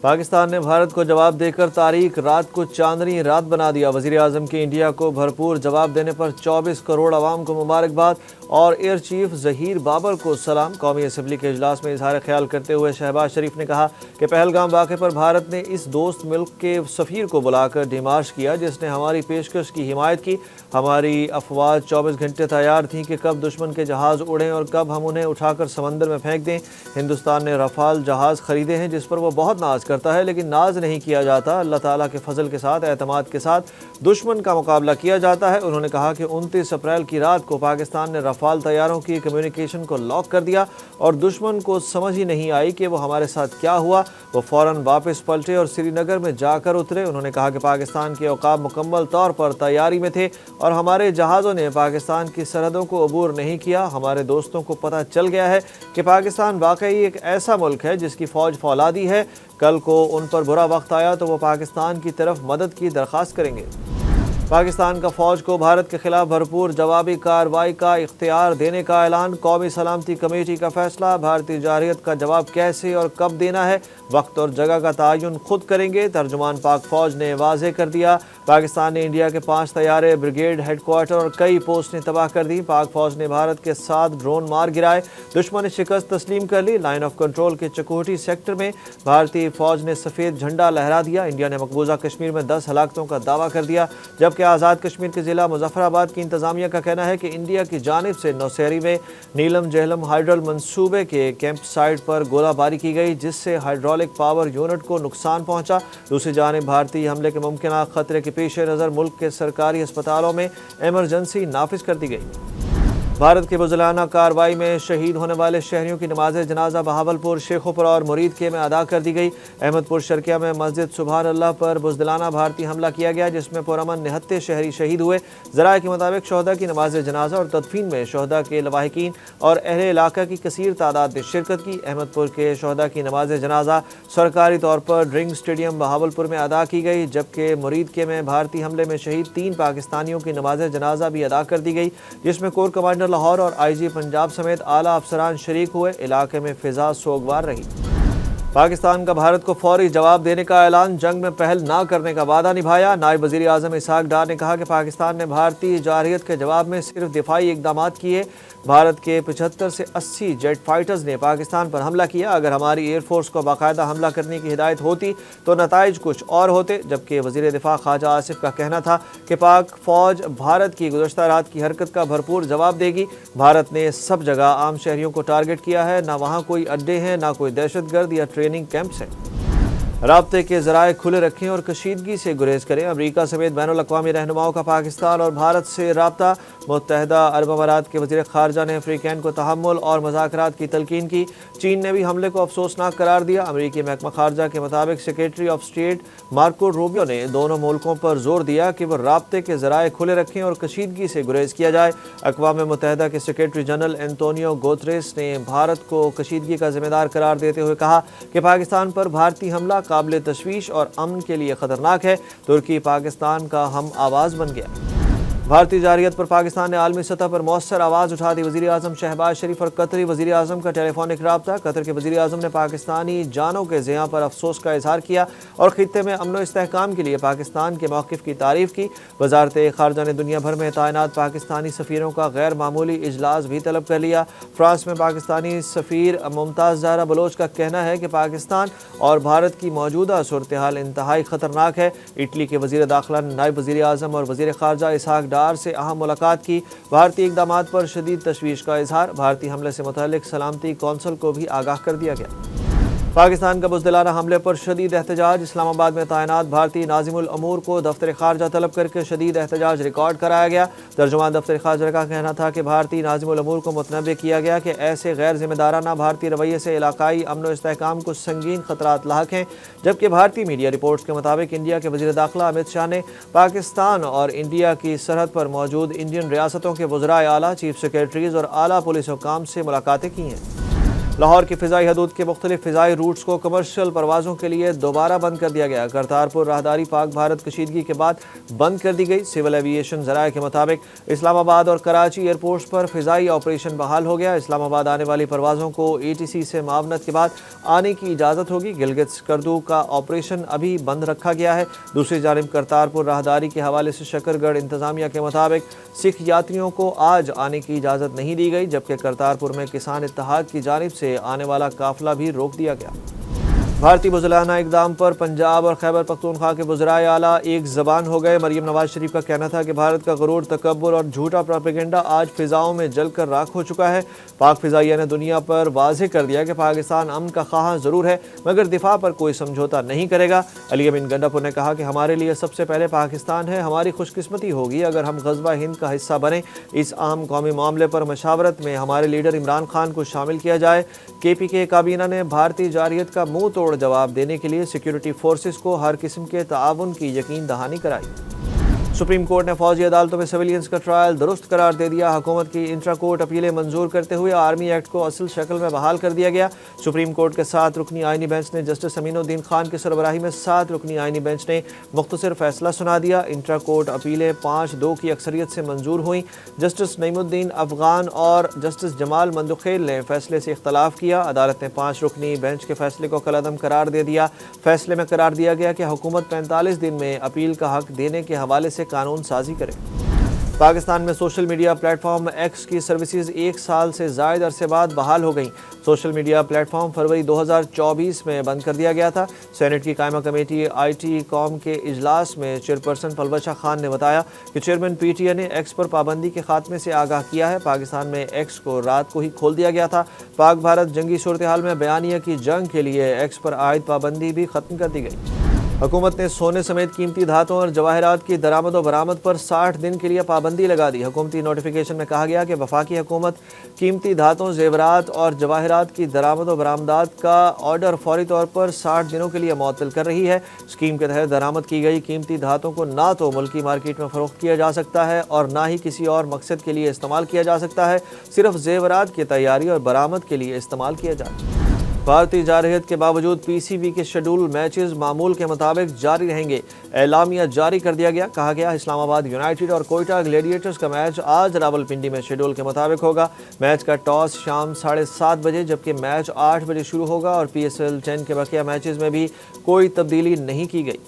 پاکستان نے بھارت کو جواب دے کر تاریخ رات کو چاندنی رات بنا دیا۔ وزیر اعظم کی انڈیا کو بھرپور جواب دینے پر 24 کروڑ عوام کو مبارکباد اور ایئر چیف ظہیر بابر کو سلام۔ قومی اسمبلی کے اجلاس میں اظہار خیال کرتے ہوئے شہباز شریف نے کہا کہ پہلگام واقعے پر بھارت نے اس دوست ملک کے سفیر کو بلا کر ڈیمارش کیا جس نے ہماری پیشکش کی حمایت کی۔ ہماری افواج 24 گھنٹے تیار تھیں کہ کب دشمن کے جہاز اڑیں اور کب ہم انہیں اٹھا کر سمندر میں پھینک دیں۔ ہندوستان نے رفال جہاز خریدے ہیں جس پر وہ بہت ناز کرتا ہے، لیکن ناز نہیں کیا جاتا، اللہ تعالیٰ کے فضل کے ساتھ اعتماد کے ساتھ دشمن کا مقابلہ کیا جاتا ہے۔ انہوں نے کہا کہ 29 اپریل کی رات کو پاکستان نے رفال طیاروں کی کمیونیکیشن کو لاک کر دیا اور دشمن کو سمجھ ہی نہیں آئی کہ وہ ہمارے ساتھ کیا ہوا۔ وہ فوراً واپس پلٹے اور سری نگر میں جا کر اترے۔ انہوں نے کہا کہ پاکستان کے اوقاف مکمل طور پر تیاری میں تھے اور ہمارے جہازوں نے پاکستان کی سرحدوں کو عبور نہیں کیا۔ ہمارے دوستوں کو پتہ چل گیا ہے کہ پاکستان واقعی ایک ایسا ملک ہے جس کی فوج فولادی ہے۔ کل کو ان پر برا وقت آیا تو وہ پاکستان کی طرف مدد کی درخواست کریں گے۔ پاکستان کا فوج کو بھارت کے خلاف بھرپور جوابی کارروائی کا اختیار دینے کا اعلان۔ قومی سلامتی کمیٹی کا فیصلہ۔ بھارتی جارحیت کا جواب کیسے اور کب دینا ہے، وقت اور جگہ کا تعین خود کریں گے، ترجمان پاک فوج نے واضح کر دیا۔ پاکستان نے انڈیا کے 5 طیارے، بریگیڈ ہیڈ کوارٹر اور کئی پوسٹیں تباہ کر دی۔ پاک فوج نے بھارت کے 7 ڈرون مار گرائے۔ دشمن نے شکست تسلیم کر لی۔ لائن آف کنٹرول کے چکوٹھی سیکٹر میں بھارتی فوج نے سفید جھنڈا لہرا دیا۔ انڈیا نے مقبوضہ کشمیر میں 10 ہلاکتوں کا دعویٰ کر دیا، جبکہ آزاد کشمیر کے ضلع مظفر آباد کی انتظامیہ کا کہنا ہے کہ انڈیا کی جانب سے نوسیری میں نیلم جہلم ہائیڈرل منصوبے کے کیمپ سائٹ پر گولہ باری کی گئی جس سے ہائیڈرولک پاور یونٹ کو نقصان پہنچا۔ دوسری جانب بھارتی حملے کے ممکنہ خطرے کے پیش نظر ملک کے سرکاری ہسپتالوں میں ایمرجنسی نافذ کر دی گئی۔ بھارت کی بزدلانہ کارروائی میں شہید ہونے والے شہریوں کی نماز جنازہ بہاولپور، شیخوپور اور مرید میں ادا کر دی گئی۔ احمد پور شرقیہ میں مسجد سبحان اللہ پر بزدلانہ بھارتی حملہ کیا گیا جس میں پرامن 69 شہری شہید ہوئے۔ ذرائع کے مطابق شہداء کی نماز جنازہ اور تدفین میں شہداء کے لواحقین اور اہل علاقہ کی کثیر تعداد نے شرکت کی۔ احمد پور کے شہداء کی نماز جنازہ سرکاری طور پر ڈرنگ سٹیڈیم بہاولپور میں ادا کی گئی، جبکہ مرید میں بھارتی حملے میں شہید 3 پاکستانیوں کی نماز جنازہ بھی ادا کر دی گئی جس میں کور کمانڈر لاہور اور آئی جی پنجاب سمیت اعلیٰ افسران شریک ہوئے۔ علاقے میں فضا سوگوار رہی۔ پاکستان کا بھارت کو فوری جواب دینے کا اعلان۔ جنگ میں پہل نہ کرنے کا وعدہ نبھایا۔ نائب وزیر اعظم اسحاق ڈار نے کہا کہ پاکستان نے بھارتی جارحیت کے جواب میں صرف دفاعی اقدامات کیے۔ بھارت کے 75 سے 80 جیٹ فائٹرز نے پاکستان پر حملہ کیا۔ اگر ہماری ایئر فورس کو باقاعدہ حملہ کرنے کی ہدایت ہوتی تو نتائج کچھ اور ہوتے، جبکہ وزیر دفاع خواجہ آصف کا کہنا تھا کہ پاک فوج بھارت کی گزشتہ رات کی حرکت کا بھرپور جواب دے گی۔ بھارت نے سب جگہ عام شہریوں کو ٹارگٹ کیا ہے، نہ وہاں کوئی اڈے ہیں، نہ کوئی دہشت گرد یا ٹریننگ کیمپس ہیں۔ رابطے کے ذرائع کھلے رکھیں اور کشیدگی سے گریز کریں۔ امریکہ سمیت بین الاقوامی رہنماؤں کا پاکستان اور بھارت سے رابطہ۔ متحدہ عرب امارات کے وزیر خارجہ نے افریقین کو تحمل اور مذاکرات کی تلقین کی۔ چین نے بھی حملے کو افسوسناک قرار دیا۔ امریکی محکمہ خارجہ کے مطابق secretary of state Marco Rubio نے دونوں ملکوں پر زور دیا کہ وہ رابطے کے ذرائع کھلے رکھیں اور کشیدگی سے گریز کیا جائے۔ اقوام متحدہ کے سیکریٹری جنرل اینٹونیو گوتریس نے بھارت کو کشیدگی کا ذمہ دار قرار دیتے ہوئے کہا کہ پاکستان پر بھارتی حملہ قابل تشویش اور امن کے لیے خطرناک ہے۔ ترکی پاکستان کا ہم آواز بن گیا۔ بھارتی جارحیت پر پاکستان نے عالمی سطح پر مؤثر آواز اٹھا دی۔ وزیر اعظم شہباز شریف اور قطری وزیر اعظم کا ٹیلی فونک رابطہ۔ قطر کے وزیر اعظم نے پاکستانی جانوں کے ضیاع پر افسوس کا اظہار کیا اور خطے میں امن و استحکام کے لیے پاکستان کے موقف کی تعریف کی۔ وزارت خارجہ نے دنیا بھر میں تعینات پاکستانی سفیروں کا غیر معمولی اجلاس بھی طلب کر لیا۔ فرانس میں پاکستانی سفیر ممتاز زہرا بلوچ کا کہنا ہے کہ پاکستان اور بھارت کی موجودہ صورتحال انتہائی خطرناک ہے۔ اٹلی کے وزیر داخلہ نے نائب وزیر اعظم اور وزیر خارجہ اسحاق ڈار سے اہم ملاقات کی۔ بھارتی اقدامات پر شدید تشویش کا اظہار۔ بھارتی حملے سے متعلق سلامتی کونسل کو بھی آگاہ کر دیا گیا۔ پاکستان کا بزدلانہ حملے پر شدید احتجاج۔ اسلام آباد میں تعینات بھارتی ناظم الامور کو دفتر خارجہ طلب کر کے شدید احتجاج ریکارڈ کرایا گیا۔ ترجمان دفتر خارجہ کا کہنا تھا کہ بھارتی ناظم الامور کو متنبہ کیا گیا کہ ایسے غیر ذمہ دارانہ بھارتی رویے سے علاقائی امن و استحکام کو سنگین خطرات لاحق ہیں، جبکہ بھارتی میڈیا رپورٹس کے مطابق انڈیا کے وزیر داخلہ امت شاہ نے پاکستان اور انڈیا کی سرحد پر موجود انڈین ریاستوں کے وزرائے اعلیٰ، چیف سیکریٹریز اور اعلیٰ پولیس حکام سے ملاقاتیں کی ہیں۔ لاہور کی فضائی حدود کے مختلف فضائی روٹس کو کمرشل پروازوں کے لیے دوبارہ بند کر دیا گیا۔ کرتارپور راہداری پاک بھارت کشیدگی کے بعد بند کر دی گئی۔ سول ایوی ایشن ذرائع کے مطابق اسلام آباد اور کراچی ایئرپورٹس پر فضائی آپریشن بحال ہو گیا۔ اسلام آباد آنے والی پروازوں کو ATC سے معاونت کے بعد آنے کی اجازت ہوگی۔ گلگت سکردو کا آپریشن ابھی بند رکھا گیا ہے۔ دوسری جانب کرتارپور راہداری کے حوالے سے شکر گڑھ انتظامیہ کے مطابق سکھ یاتریوں کو آج آنے کی اجازت نہیں دی گئی، جبکہ کرتارپور میں کسان اتحاد کی جانب سے آنے والا قافلہ بھی روک دیا گیا۔ بھارتی وزرائے اقدام پر پنجاب اور خیبر پختونخوا کے وزرائے اعلیٰ ایک زبان ہو گئے۔ مریم نواز شریف کا کہنا تھا کہ بھارت کا غرور، تکبر اور جھوٹا پروپیگنڈا آج فضاؤں میں جل کر راکھ ہو چکا ہے۔ پاک فضائیہ نے دنیا پر واضح کر دیا کہ پاکستان امن کا خواہاں ضرور ہے مگر دفاع پر کوئی سمجھوتا نہیں کرے گا۔ علی امین گنڈاپور نے کہا کہ ہمارے لیے سب سے پہلے پاکستان ہے۔ ہماری خوش قسمتی ہوگی اگر ہم غزوہ ہند کا حصہ بنیں۔ اس اہم قومی معاملے پر مشاورت میں ہمارے لیڈر عمران خان کو شامل کیا جائے۔ KPK کابینہ نے بھارتی جارحیت کا منہ توڑ جواب دینے کے لیے سیکیورٹی فورسز کو ہر قسم کے تعاون کی یقین دہانی کرائی۔ سپریم کورٹ نے فوجی عدالتوں میں سویلینز کا ٹرائل درست قرار دے دیا۔ حکومت کی انٹرا کورٹ اپیلیں منظور کرتے ہوئے آرمی ایکٹ کو اصل شکل میں بحال کر دیا گیا۔ سپریم کورٹ کے 7 رکنی آئینی بینچ نے جسٹس امین الدین خان کی سربراہی میں 7 رکنی آئینی بینچ نے مختصر فیصلہ سنا دیا۔ انٹرا کورٹ اپیلیں 5-2 کی اکثریت سے منظور ہوئیں۔ جسٹس نعیم الدین افغان اور جسٹس جمال مندوخیل نے فیصلے سے اختلاف کیا۔ عدالت نے 5 رکنی بینچ کے فیصلے کو کالعدم قرار دے دیا۔ فیصلے میں قرار دیا گیا کہ حکومت 45 دن میں اپیل کا حق دینے کے حوالے سے قانون سازی کرے۔ پاکستان میں social media plate form x کی سروسز 1 سال سے زائد عرصے بعد بحال ہو گئیں۔ سوشل میڈیا پلیٹ فارم فروری 2024 میں بند کر دیا گیا تھا۔ سینیٹ کی قائمہ کمیٹی IT قوم کے اجلاس میں چیئرپرسن پلوچہ خان نے بتایا کہ چیئرمین PTI نے ایکس پر پابندی کے خاتمے سے آگاہ کیا ہے۔ پاکستان میں ایکس کو رات کو ہی کھول دیا گیا تھا۔ پاک بھارت جنگی صورتحال میں بیانیہ کی جنگ کے لیے ایکس پر عائد پابندی بھی ختم کر دی گئی۔ حکومت نے سونے سمیت قیمتی دھاتوں اور جواہرات کی درآمد و برآمد پر 60 دن کے لیے پابندی لگا دی۔ حکومتی نوٹیفیکیشن میں کہا گیا کہ وفاقی حکومت قیمتی دھاتوں، زیورات اور جواہرات کی درآمد و برآمدات کا آرڈر فوری طور پر 60 دنوں کے لیے معطل کر رہی ہے۔ اسکیم کے تحت درآمد کی گئی قیمتی دھاتوں کو نہ تو ملکی مارکیٹ میں فروخت کیا جا سکتا ہے اور نہ ہی کسی اور مقصد کے لیے استعمال کیا جا سکتا ہے، صرف زیورات کی تیاری اور برآمد کے لیے استعمال کیا جائے۔ بھارتی جارحیت کے باوجود PCB کے شیڈول میچز معمول کے مطابق جاری رہیں گے۔ اعلامیہ جاری کر دیا گیا۔ کہا گیا اسلام آباد یونائیٹڈ اور کوئٹہ گلیڈیٹرز کا میچ آج راولپنڈی میں شیڈول کے مطابق ہوگا۔ میچ کا ٹاس شام 7:30 بجے جبکہ میچ 8 بجے شروع ہوگا اور PSL 10 کے بقیہ میچز میں بھی کوئی تبدیلی نہیں کی گئی۔